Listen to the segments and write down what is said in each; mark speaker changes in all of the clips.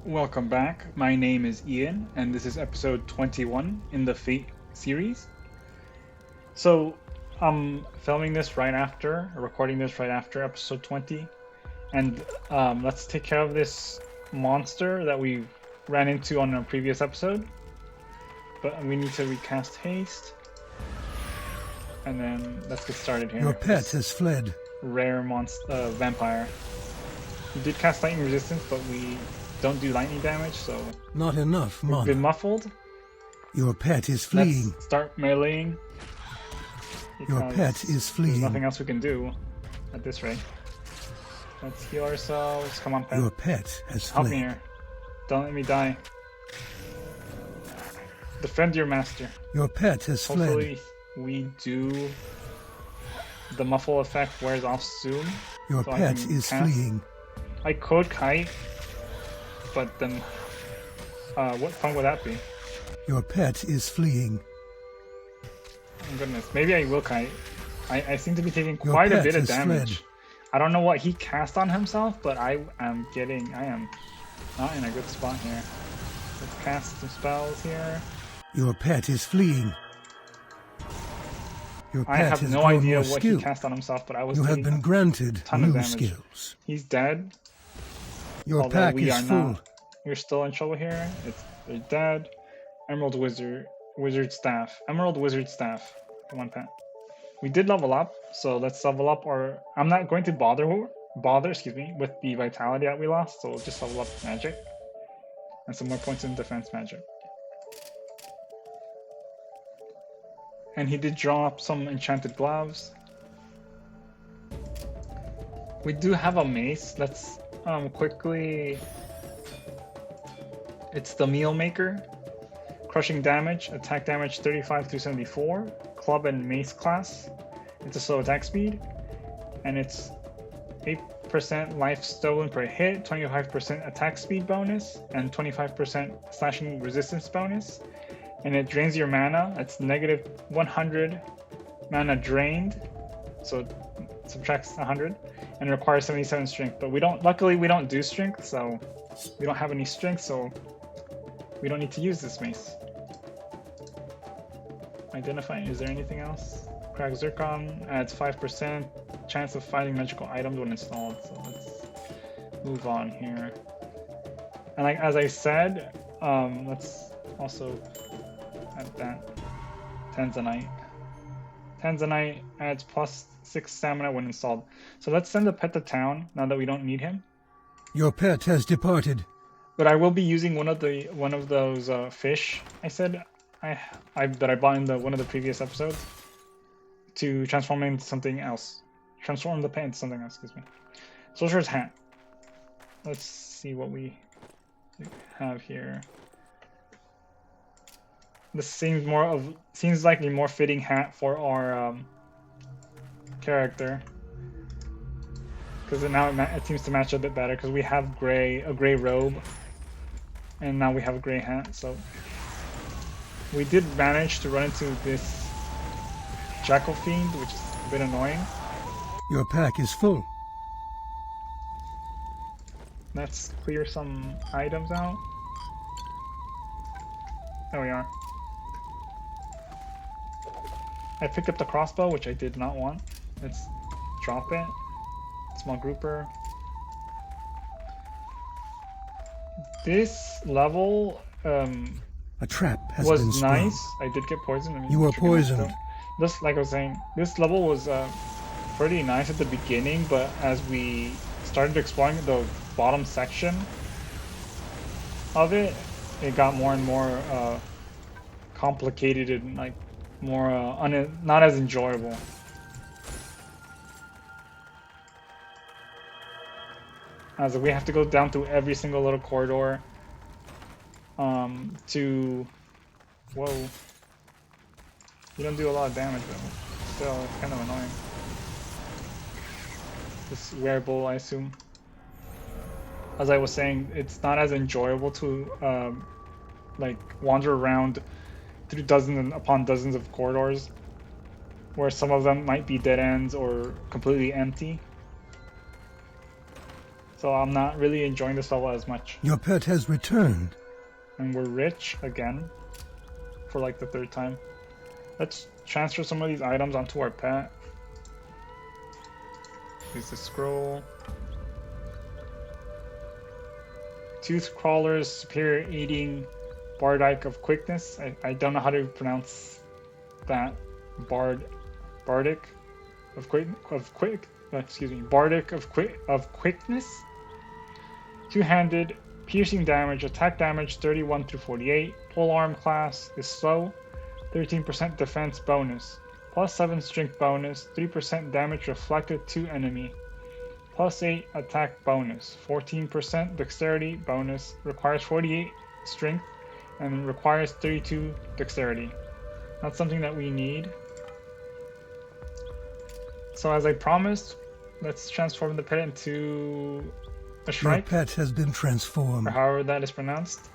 Speaker 1: Welcome back. My name is Ian, and this is episode 21 in the Fate series. So, I'm filming this right after, or recording this right after episode 20, and let's take care of this monster that we ran into on a previous episode. But we need to recast haste, and then let's get started here.
Speaker 2: Your pet has fled.
Speaker 1: Rare monster, vampire. We did cast lightning resistance, but we don't do lightning damage, so
Speaker 2: Not enough
Speaker 1: we've
Speaker 2: mana.
Speaker 1: been muffled.
Speaker 2: Your pet is fleeing.
Speaker 1: Let's start meleeing.
Speaker 2: Your
Speaker 1: because
Speaker 2: pet is
Speaker 1: There's
Speaker 2: fleeing.
Speaker 1: nothing else we can do at this rate. Let's heal ourselves. Come on, pet.
Speaker 2: Your pet has
Speaker 1: Help me
Speaker 2: fled.
Speaker 1: here. Don't let me die. Defend your master.
Speaker 2: Your pet has fled.
Speaker 1: Hopefully we do the muffle effect wears off soon.
Speaker 2: Your
Speaker 1: so I
Speaker 2: pet
Speaker 1: can
Speaker 2: is
Speaker 1: cast.
Speaker 2: fleeing.
Speaker 1: I could kite, but then what fun would that be?
Speaker 2: Your pet is fleeing.
Speaker 1: Oh goodness, maybe I will kite. I seem to be taking
Speaker 2: Your
Speaker 1: quite a
Speaker 2: pet
Speaker 1: bit of
Speaker 2: has
Speaker 1: damage.
Speaker 2: fled.
Speaker 1: I don't know what he cast on himself, but I am not in a good spot here. Let's cast some spells here.
Speaker 2: Your pet is fleeing. Your
Speaker 1: I
Speaker 2: pet
Speaker 1: have
Speaker 2: has
Speaker 1: no
Speaker 2: grown
Speaker 1: idea
Speaker 2: more
Speaker 1: what
Speaker 2: skill.
Speaker 1: he cast on himself, but I was
Speaker 2: You have
Speaker 1: taking
Speaker 2: been granted
Speaker 1: ton of
Speaker 2: new
Speaker 1: damage.
Speaker 2: skills.
Speaker 1: He's dead.
Speaker 2: Your
Speaker 1: Although
Speaker 2: pack
Speaker 1: we
Speaker 2: is
Speaker 1: are
Speaker 2: full.
Speaker 1: not. We're still in trouble here. They're dead. Emerald Wizard Staff. Emerald Wizard Staff. Come on, pet. We did level up, so let's level up. Or I'm not going to bother with the vitality that we lost. So we'll just level up magic and some more points in defense magic. And he did drop some enchanted gloves. We do have a mace. Let's quickly. It's the Meal Maker. Crushing damage, attack damage 35 through 74, club and mace class. It's a slow attack speed, and it's 8% life stolen per hit, 25% attack speed bonus, and 25% slashing resistance bonus. And it drains your mana. It's negative 100 mana drained, so it subtracts 100, and it requires 77 strength. But luckily we don't do strength, so we don't have any strength, so we don't need to use this mace. Identify, is there anything else? Crack Zircon adds 5% chance of finding magical items when installed. So let's move on here. And like as I said, let's also add that. Tanzanite. Tanzanite adds plus 6 stamina when installed. So let's send the pet to town now that we don't need him.
Speaker 2: Your pet has departed.
Speaker 1: But I will be using one of those fish I said that I bought in one of the previous episodes to transform into something else. Transform the pet into something else, excuse me. Soldier's hat. Let's see what we have here. This seems like a more fitting hat for our character. Because now it seems to match a bit better because we have a gray robe. And now we have a gray hat, so we did manage to run into this Jackal Fiend, which is a bit annoying.
Speaker 2: Your pack is full.
Speaker 1: Let's clear some items out. There we are. I picked up the crossbow, which I did not want. Let's drop it. Small grouper. This level
Speaker 2: A trap has
Speaker 1: was
Speaker 2: been sprung.
Speaker 1: nice. I did get poisoned. I mean,
Speaker 2: You were
Speaker 1: trigger knife
Speaker 2: poisoned.
Speaker 1: still. Like I was saying, this level was pretty nice at the beginning, but as we started exploring the bottom section of it, it got more and more complicated and like more not as enjoyable. As we have to go down through every single little corridor to... Whoa. You don't do a lot of damage though. Still, it's kind of annoying. This wearable, I assume. As I was saying, it's not as enjoyable to like wander around through dozens upon dozens of corridors, where some of them might be dead ends or completely empty. So I'm not really enjoying this level as much.
Speaker 2: Your pet has returned.
Speaker 1: And we're rich again for like the third time. Let's transfer some of these items onto our pet. Use the scroll. Tooth Crawler's superior eating Bardic of quickness. I don't know how to pronounce that. Bardic of quickness. Two-handed piercing damage, attack damage 31 through 48. Polearm class is slow. 13% defense bonus. Plus 7 strength bonus. 3% damage reflected to enemy. Plus 8 attack bonus. 14% dexterity bonus. Requires 48 strength and requires 32 dexterity. That's something that we need. So as I promised, let's transform the pet into a shrike.
Speaker 2: Your pet has been transformed.
Speaker 1: Or however that is pronounced.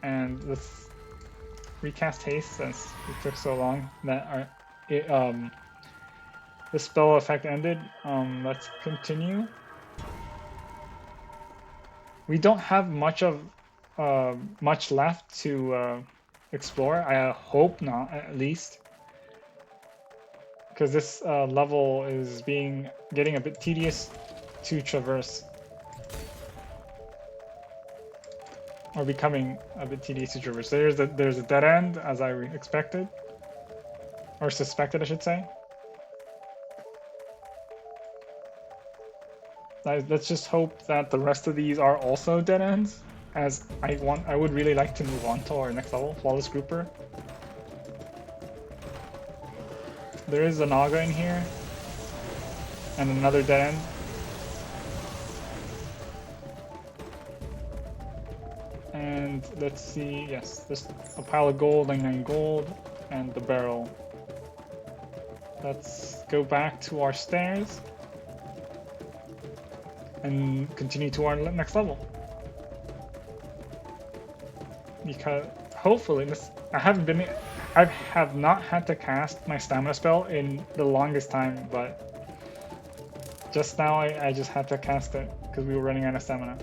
Speaker 1: And let's recast haste since it took so long that the spell effect ended. Let's continue. We don't have much left to explore. I hope not, at least, because this level is getting a bit tedious to traverse, or becoming a bit tedious to traverse. There's a dead end, as I expected, or suspected, I should say. Let's just hope that the rest of these are also dead ends, as I would really like to move on to our next level, Flawless Grouper. There is a Naga in here, and another dead end. And let's see, yes, there's a pile of gold, 99 gold, and the barrel. Let's go back to our stairs and continue to our next level. Because hopefully I have not had to cast my stamina spell in the longest time, but just now I just had to cast it because we were running out of stamina.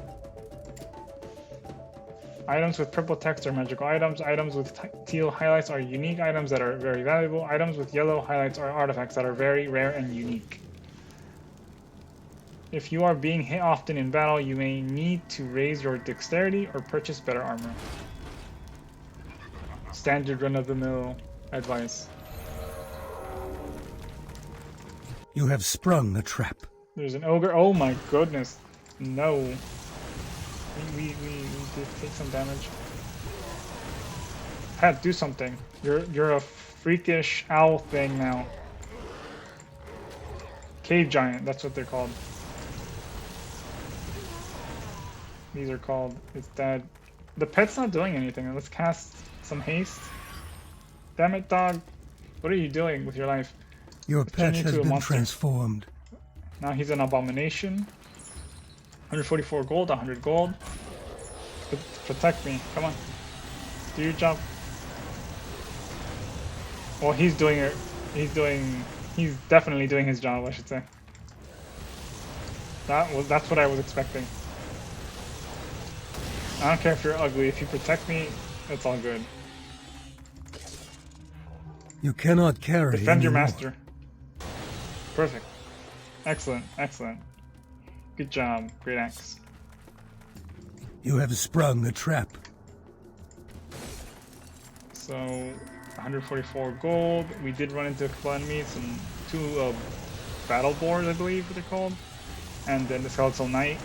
Speaker 1: Items with purple text are magical items. Items with teal highlights are unique items that are very valuable. Items with yellow highlights are artifacts that are very rare and unique. If you are being hit often in battle, you may need to raise your dexterity or purchase better armor. Standard run-of-the-mill advice.
Speaker 2: You have sprung a trap.
Speaker 1: There's an ogre. Oh my goodness. No. We did take some damage. Pat, do something. You're a freakish owl thing now. Cave giant, that's what they're called. These are called. It's dead. The pet's not doing anything. Let's cast some haste. Damn it, dog. What are you doing with your life?
Speaker 2: Your pet has been transformed.
Speaker 1: Now he's an abomination. 144 gold, 100 gold. Protect me. Come on. Do your job. Well, he's doing it. He's definitely doing his job, I should say. That's what I was expecting. I don't care if you're ugly. If you protect me, it's all good.
Speaker 2: You cannot carry.
Speaker 1: Defend your
Speaker 2: anymore.
Speaker 1: master. Perfect. Excellent. Excellent. Good job. Great axe.
Speaker 2: You have sprung a trap.
Speaker 1: So, 144 gold. We did run into a couple enemies and two battle boars, I believe what they're called. And then the skeletal knight.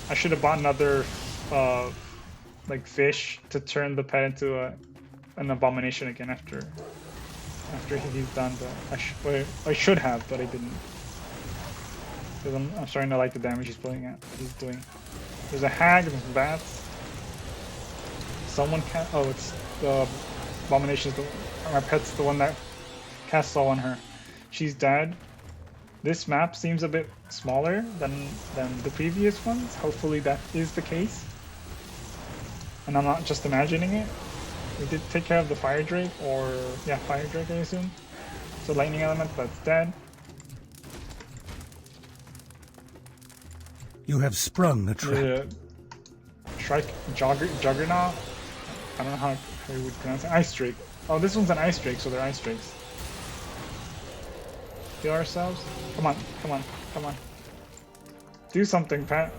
Speaker 1: I should have bought another like fish to turn the pet into an abomination again after he's done. But I should have, but I didn't. Because I'm starting to like the damage he's doing. There's a hag, there's bats. Someone can. Oh, it's the abomination. My pet's the one that cast Soul on her. She's dead. This map seems a bit smaller than the previous ones. Hopefully that is the case. And I'm not just imagining it. We did take care of the fire drake, or yeah, fire drake I assume. So lightning element, that's dead.
Speaker 2: You have sprung the trap.
Speaker 1: The Juggernaut. I don't know how you would pronounce it. Ice Drake. Oh, this one's an Ice Drake, so they're Ice Drakes. Heal ourselves. Come on, come on, come on. Do something, Pat.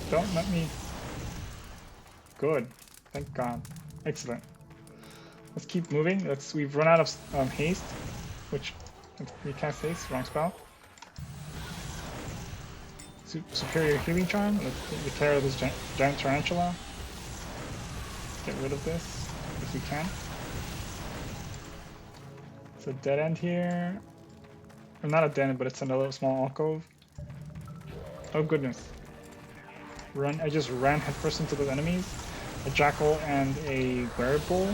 Speaker 1: Don't let me. Good. Thank God. Excellent. Let's keep moving. We've run out of haste, which we cast haste. Wrong spell. Superior healing charm. Let's take care of this giant tarantula. Get rid of this if we can. It's a dead end here. Or not a dead end, but it's another small alcove. Oh goodness. Run! I just ran headfirst into those enemies. A jackal and a werebull.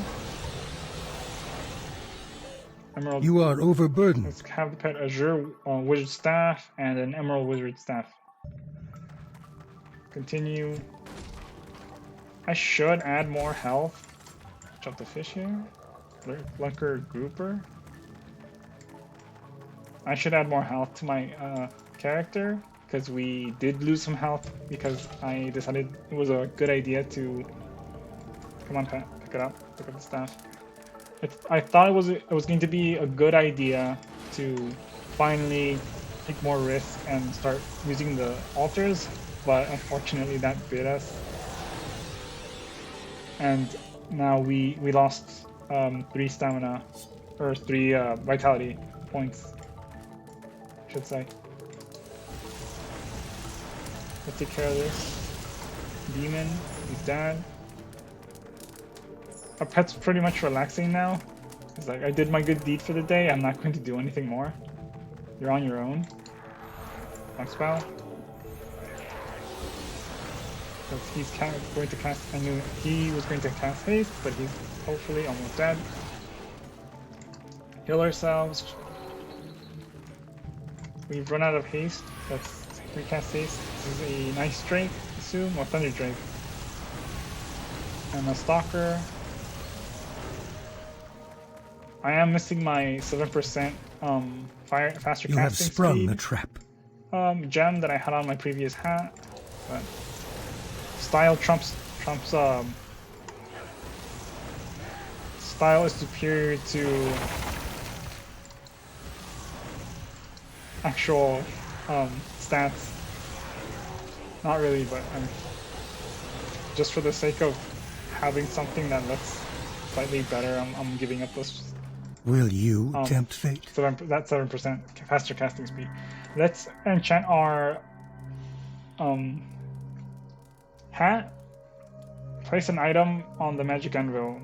Speaker 1: Emerald.
Speaker 2: You are overburdened.
Speaker 1: Let's have the pet Azure Wizard Staff and an Emerald Wizard Staff. Continue. I should add more health. Drop the fish here. Lunker Grouper. I should add more health to my character because we did lose some health because I decided it was a good idea to. Come on, Pat, pick it up. Pick up the staff. I thought it was going to be a good idea to finally take more risk and start using the altars, but unfortunately that bit us. And now we lost 3 stamina, or 3 vitality points, I should say. Let's take care of this. Demon, he's dead. Our pet's pretty much relaxing now. He's like, I did my good deed for the day, I'm not going to do anything more. You're on your own. Next spell. Because he's going to cast, I knew he was going to cast haste, but he's hopefully almost dead. Heal ourselves. We've run out of haste. Let's recast haste. This is a nice Drake, I assume, or Thunder Drake. And a Stalker. I am missing my 7% faster
Speaker 2: You have
Speaker 1: casting
Speaker 2: sprung
Speaker 1: speed
Speaker 2: the trap.
Speaker 1: gem that I had on my previous hat. But style trumps style is superior to actual stats. Not really, but just for the sake of having something that looks slightly better, I'm giving up this.
Speaker 2: Will you tempt fate?
Speaker 1: That's 7% faster casting speed. Let's enchant our hat. Place an item on the magic anvil.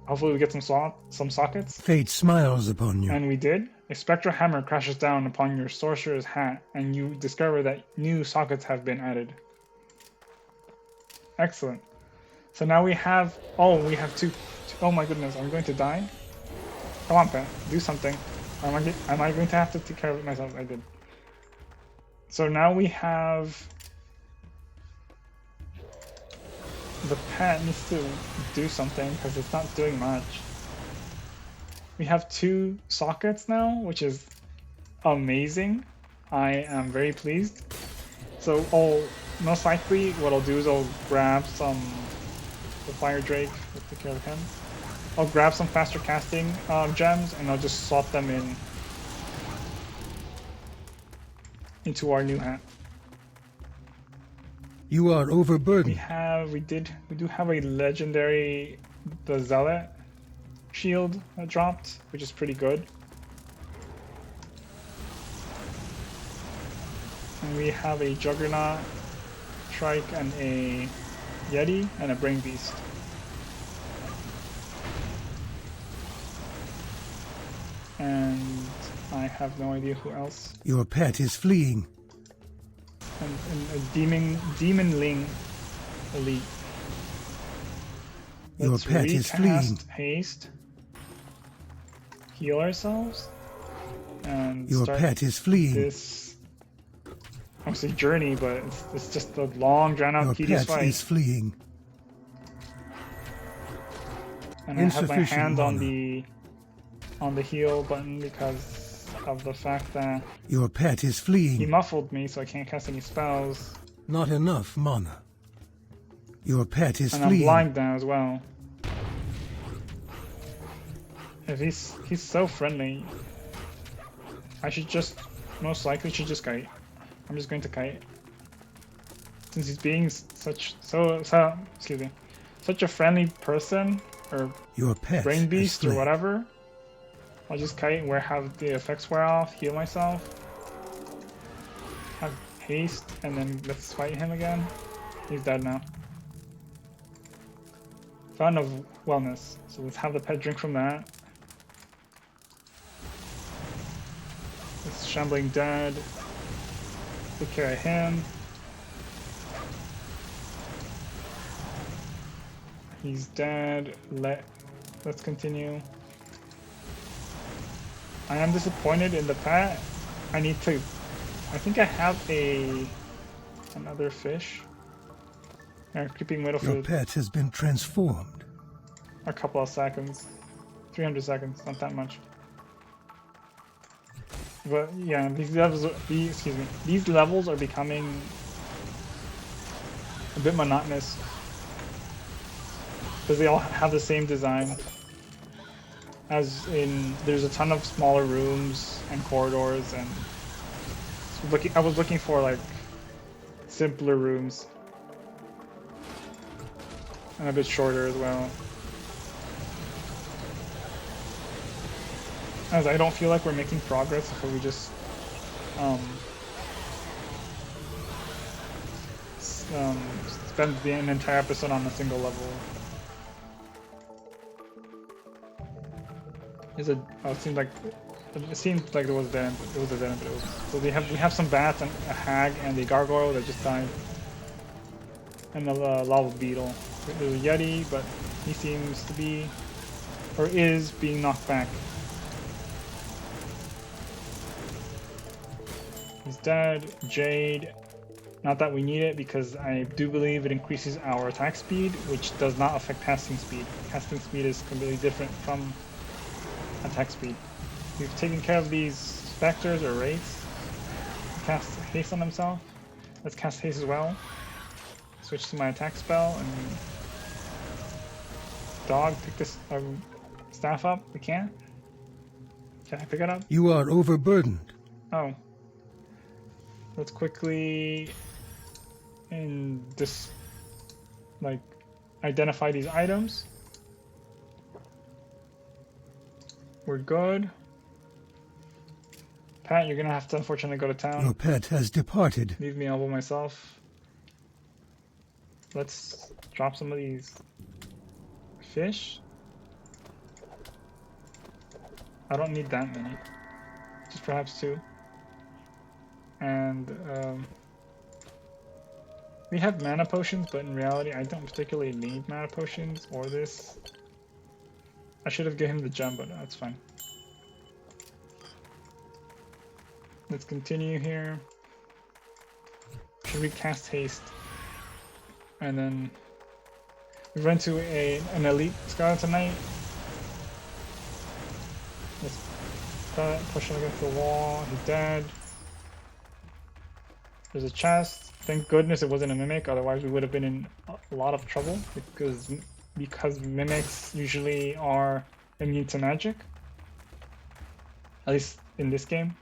Speaker 1: Hopefully we get some sockets.
Speaker 2: Fate smiles upon you.
Speaker 1: And we did. A spectral hammer crashes down upon your sorcerer's hat, and you discover that new sockets have been added. Excellent. So now we have. Oh, we have two. Oh my goodness! I'm going to die. Come on, Pat. Do something. Am I going to have to take care of it myself? I did. So now we have. The pet needs to do something because it's not doing much. We have 2 sockets now, which is amazing. I am very pleased. So most likely what I'll do is I'll grab the Fire Drake. Let's take care of him. I'll grab some faster casting gems and I'll just slot them into our new hat.
Speaker 2: You are overburdened.
Speaker 1: We do have a legendary, the Zealot shield that dropped, which is pretty good. And we have a Juggernaut, Trike, and a Yeti, and a Brain Beast. And I have no idea who else.
Speaker 2: Your pet is fleeing.
Speaker 1: And a Demonling Elite.
Speaker 2: Your pet is fleeing.
Speaker 1: Haste. Heal ourselves. And
Speaker 2: your
Speaker 1: start
Speaker 2: pet is fleeing.
Speaker 1: This, I would say journey, but it's just a long, drawn-out, tedious fight.
Speaker 2: Your pet is fleeing.
Speaker 1: And I have my hand on the heal button because of the fact that
Speaker 2: your pet is fleeing.
Speaker 1: He muffled me, so I can't cast any spells.
Speaker 2: Not enough mana. Your pet is
Speaker 1: And I'm
Speaker 2: fleeing.
Speaker 1: blind now as well. If he's so friendly, I should just most likely should just kite. I'm just going to kite. Since he's being such a friendly person or
Speaker 2: Your pet
Speaker 1: brain
Speaker 2: has
Speaker 1: beast or
Speaker 2: fled.
Speaker 1: whatever, I'll just kite and have the effects wear off, heal myself, have haste, and then let's fight him again. He's dead now. Fountain of Wellness. So let's have the pet drink from that. This shambling dead. Take care of him. He's dead. Let's continue. I am disappointed in the pet. I think I have another fish. Creeping widow
Speaker 2: Your
Speaker 1: for
Speaker 2: pet has been transformed.
Speaker 1: a couple of seconds. 300 seconds, not that much. But yeah, these levels are becoming a bit monotonous because they all have the same design. As in, there's a ton of smaller rooms and corridors, and I was looking for like simpler rooms and a bit shorter as well. As I don't feel like we're making progress if we just spend an entire episode on a single level. It seemed like there was a dead end, but it was a dead end, but it was. So we have some bats and a hag and the gargoyle that just died, and the lava beetle. There's a yeti, but he seems to be or is being knocked back. He's dead. Jade. Not that we need it because I do believe it increases our attack speed, which does not affect casting speed. Casting speed is completely different from attack speed. We've taken care of these specters or wraiths. Cast haste on himself. Let's cast haste as well. Switch to my attack spell and dog, pick this staff up. We can. Can I pick it up?
Speaker 2: You are overburdened.
Speaker 1: Oh. Let's quickly identify these items. We're good. Pat, you're gonna have to unfortunately go to town.
Speaker 2: Your pet has departed.
Speaker 1: Leave me all by myself. Let's drop some of these fish. I don't need that many. Just perhaps 2. And we have mana potions, but in reality I don't particularly need mana potions or this. I should have given him the gem, but that's fine. Let's continue here. Should we cast haste? And then we run to an elite skeleton knight. Let's push him against the wall. He's dead. There's a chest. Thank goodness it wasn't a mimic, otherwise we would have been in a lot of trouble because mimics usually are immune to magic. At least in this game.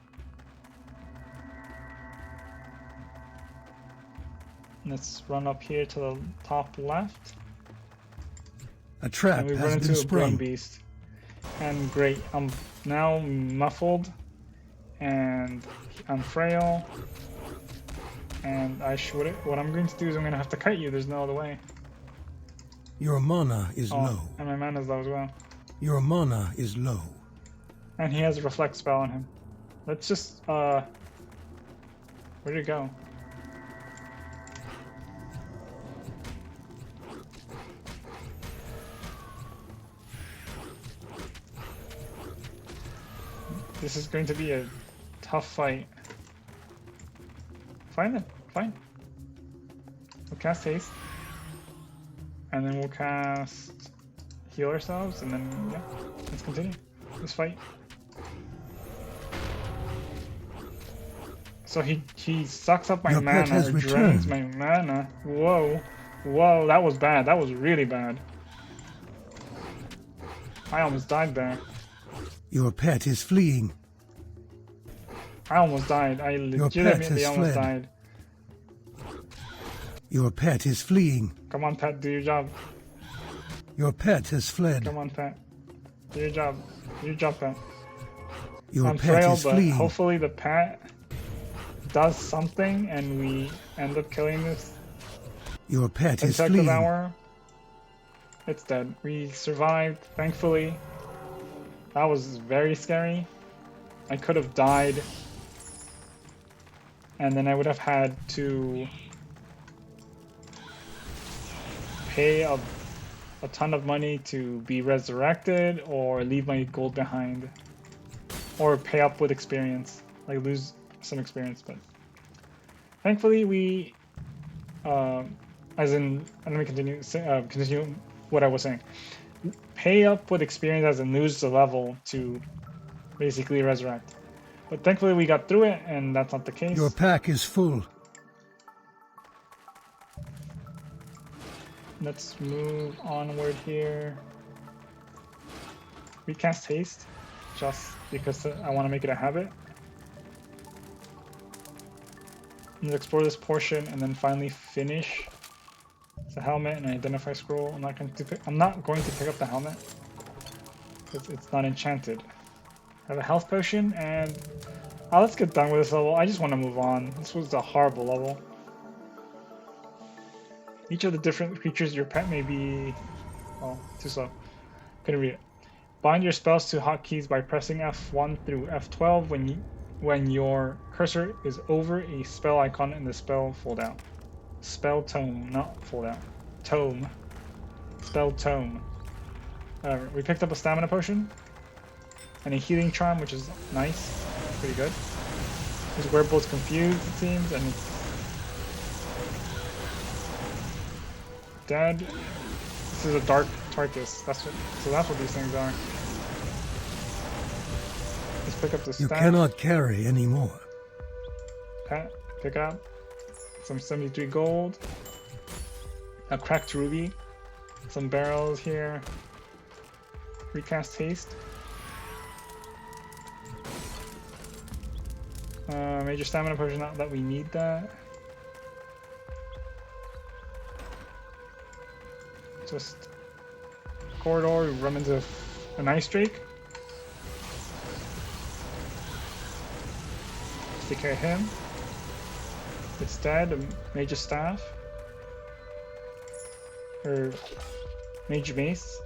Speaker 1: Let's run up here to the top left.
Speaker 2: A trap
Speaker 1: and we
Speaker 2: has
Speaker 1: run
Speaker 2: been
Speaker 1: into a brain
Speaker 2: sprung.
Speaker 1: beast. And great, I'm now muffled and I'm frail. And what I'm going to do is I'm going to have to kite you. There's no other way.
Speaker 2: Your mana is low.
Speaker 1: And my mana's low as well.
Speaker 2: Your mana is low.
Speaker 1: And he has a reflect spell on him. Let's just where'd it go? This is going to be a tough fight. Fine then, fine. We'll cast haste. And then we'll cast heal ourselves, and then yeah, let's continue. Let's fight. So he sucks up my
Speaker 2: Your pet
Speaker 1: mana
Speaker 2: has
Speaker 1: or drains my
Speaker 2: returned.
Speaker 1: mana. Whoa. Whoa, that was bad. That was really bad. I almost died there.
Speaker 2: Your pet is fleeing.
Speaker 1: I almost died. I
Speaker 2: Your pet
Speaker 1: legitimately
Speaker 2: has
Speaker 1: almost
Speaker 2: fled.
Speaker 1: died.
Speaker 2: Your pet is fleeing.
Speaker 1: Come on, pet, do your job.
Speaker 2: Your pet has fled.
Speaker 1: Come on, pet. Do your job. Do your job, pet.
Speaker 2: Your
Speaker 1: I'm
Speaker 2: pet
Speaker 1: frail,
Speaker 2: is
Speaker 1: but
Speaker 2: fleeing.
Speaker 1: hopefully the pet does something and we end up killing this
Speaker 2: Your pet is
Speaker 1: insect
Speaker 2: fleeing.
Speaker 1: devourer. It's dead. We survived, thankfully. That was very scary. I could have died, and then I would have had to pay a ton of money to be resurrected, or leave my gold behind, or pay up with experience, like lose some experience. But thankfully we, as in, let me continue what I was saying. Pay up with experience as in lose the level to basically resurrect. But thankfully we got through it, and that's not the case.
Speaker 2: Your pack is full.
Speaker 1: Let's move onward here. Recast haste, just because I want to make it a habit. Let's explore this portion and then finally finish the helmet and identify scroll. I'm not going to pick up the helmet. It's not enchanted. I have a health potion, and let's get done with this level. I just want to move on. This was a horrible level. Each of the different creatures your pet may be... Oh, too slow. Couldn't read it. Bind your spells to hotkeys by pressing F1 through F12 when your cursor is over a spell icon in the spell foldout. Spell tome, not foldout. Tome. Spell tome. We picked up a stamina potion and a healing charm, which is nice. Pretty good. This wereble's confused, it seems, and it's dead. This is a dark Tarkus. That's what these things are. Let's pick up the
Speaker 2: You
Speaker 1: staff.
Speaker 2: cannot carry anymore.
Speaker 1: Pet, pick up. Some 73 gold. A cracked ruby. Some barrels here. Recast haste. Major stamina potion, not that we need that. Just corridor, we run into an ice drake. Let's take care of him. It's dead. A major staff. Or major mace.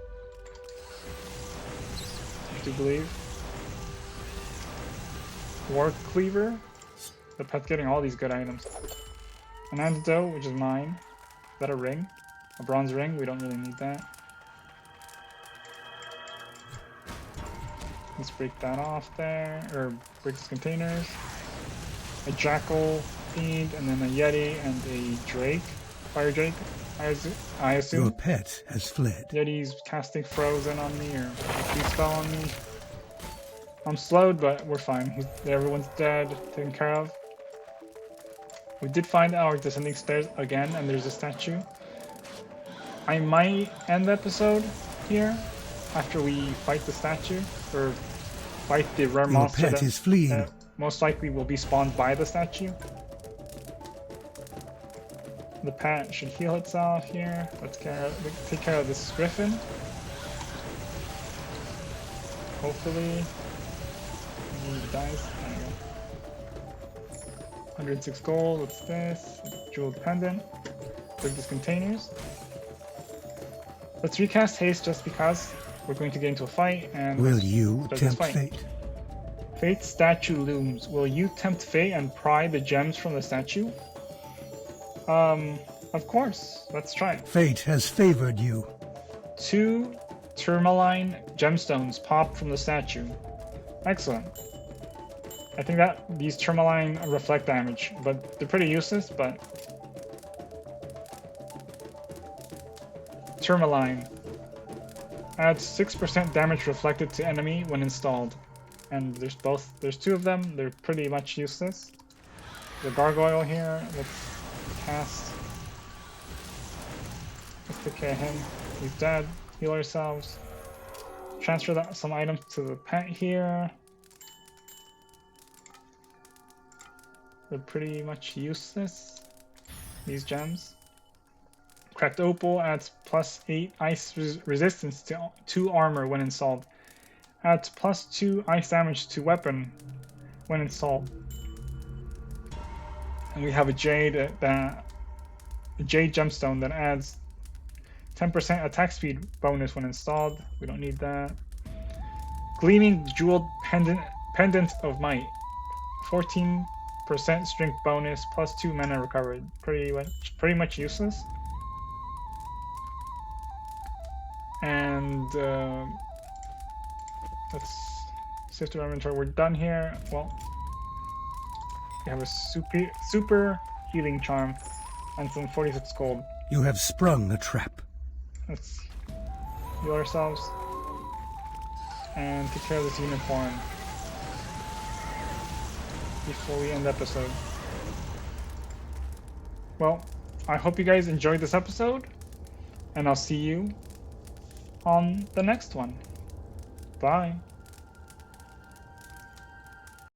Speaker 1: I do believe. War cleaver. The pet's getting all these good items. An antidote, which is mine. Is that a ring? A bronze ring? We don't really need that. Let's break that off there, or break these containers. A jackal fiend, and then a yeti and a drake. Fire drake, I assume.
Speaker 2: Your pet has fled.
Speaker 1: Yeti's casting frozen on me, or a spell on me. I'm slowed, but we're fine. Everyone's dead, taken care of. We did find our descending stairs again, and there's a statue. I might end the episode here after we fight the statue, or fight the rare monster
Speaker 2: Your pet is fleeing.
Speaker 1: that most likely will be spawned by the statue. The pet should heal itself here. Let's take care of this griffin. Hopefully he dies. There we go. 106 gold. What's this? Jeweled pendant. Break these containers. Let's recast haste just because we're going to get into a fight, and
Speaker 2: Will you
Speaker 1: start this
Speaker 2: tempt
Speaker 1: fight.
Speaker 2: fate?
Speaker 1: Fate's statue looms. Will you tempt fate and pry the gems from the statue? Of course. Let's try it.
Speaker 2: Fate has favored you.
Speaker 1: 2 tourmaline gemstones pop from the statue. Excellent. I think that these tourmaline reflect damage, but they're pretty useless, but... Tourmaline. Adds 6% damage reflected to enemy when installed. And there's 2 of them, they're pretty much useless. the gargoyle here. Let's cast. Let's take care of him. He's dead. Heal ourselves. Transfer some items to the pet here. They're pretty much useless, these gems. Cracked Opal adds +8 ice resistance to 2 armor when installed. Adds +2 ice damage to weapon when installed. And we have a jade gemstone that adds 10% attack speed bonus when installed. We don't need that. Gleaming jeweled pendant of might. 14% strength bonus +2 mana recovered. Pretty much useless. And let's sift through our inventory. We're done here. Well, we have a super healing charm and some 46 gold.
Speaker 2: You have sprung a trap.
Speaker 1: Let's heal ourselves and take care of this unicorn before we end the episode. Well, I hope you guys enjoyed this episode, and I'll see you on the next one. Bye.